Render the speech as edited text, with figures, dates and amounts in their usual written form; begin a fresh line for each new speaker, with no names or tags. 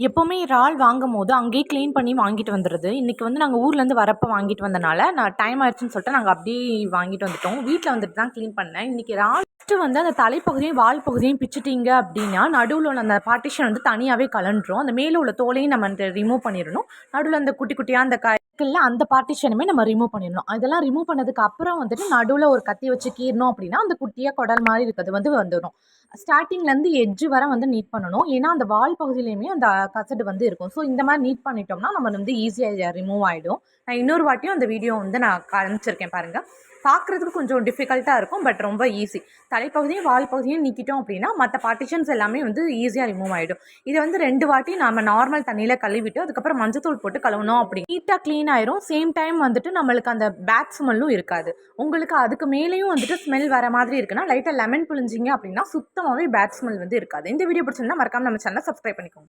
எப்போவுமே இறால் வாங்கும்போது அங்கேயே க்ளீன் பண்ணி வாங்கிட்டு வந்துடுறது. இன்றைக்கி வந்து நாங்கள் ஊர்லேருந்து வரப்போ வாங்கிட்டு வந்தனால, நான் டைம் ஆயிடுச்சுன்னு சொல்லிட்டு நாங்கள் அப்படியே வாங்கிட்டு வந்துட்டோம். வீட்டில் வந்துட்டு தான் க்ளீன் பண்ணேன். இன்றைக்கி இறால் ஃபஸ்ட்டு வந்து அந்த தலைப்பகுதியும் வால் பகுதியும் பிச்சுட்டிங்க அப்படின்னா, நடுவில் உள்ள அந்த பார்ட்டிஷன் வந்து தனியாகவே கலண்டுரும். அந்த மேலே உள்ள தோலையும் நம்ம அந்த ரிமூவ் பண்ணிடணும். நடுவில் அந்த குட்டி குட்டியாக அந்த இருக்குல்ல அந்த பார்ட்டிஷனுமே நம்ம ரிமூவ் பண்ணிடணும். அதெல்லாம் ரிமூவ் பண்ணதுக்கு அப்புறம் வந்துட்டு நடுவில் ஒரு கத்தி வச்சு கீறணும் அப்படின்னா, அந்த குட்டியாக குடல் மாதிரி இருக்கிறது வந்து வந்துடும். ஸ்டார்டிங்லேருந்து எட்ஜ் வர வந்து நீட் பண்ணணும். ஏன்னா அந்த வால் பகுதியிலையுமே அந்த கசடு வந்து இருக்கும். ஸோ இந்த மாதிரி நீட் பண்ணிட்டோம்னா நம்ம வந்து ஈஸியாக ரிமூவ் ஆகிடும். நான் இன்னொரு வாட்டியும் அந்த வீடியோ வந்து நான் காமிச்சிருக்கேன் பாருங்கள். பார்க்குறதுக்கு கொஞ்சம் டிஃபிகல்ட்டாக இருக்கும், பட் ரொம்ப ஈஸி. தலைப்பகுதியும் வால் பகுதியும் நீக்கிட்டோம் அப்படின்னா மற்ற பார்ட்டிஷன்ஸ் எல்லாமே வந்து ஈஸியாக ரிமூவ் ஆகிடும். இதை வந்து 2 வாட்டி நம்ம நார்மல் தண்ணியில் கழுவிட்டு அதுக்கப்புறம் மஞ்சத்தூள் போட்டு கழுவணும். அப்படி நீட்டாக க்ளீன் ஆயிரும். சேம் டைம் வந்துட்டு நம்மளுக்கு அந்த பேட் ஸ்மெல்லும் இருக்காது. உங்களுக்கு அதுக்கு மேலேயும் வந்துட்டு ஸ்மெல் வர மாதிரி இருக்குன்னா லைட்டாக லெமன் புழிஞ்சிங்க அப்படின்னா சுத்தமாகவே பேட் ஸ்மெல் வந்து இருக்காது. இந்த வீடியோ பிடிச்சிருந்தா மறக்காம நம்ம சேனலை சப்ஸ்கிரைப் பண்ணிக்கோங்க.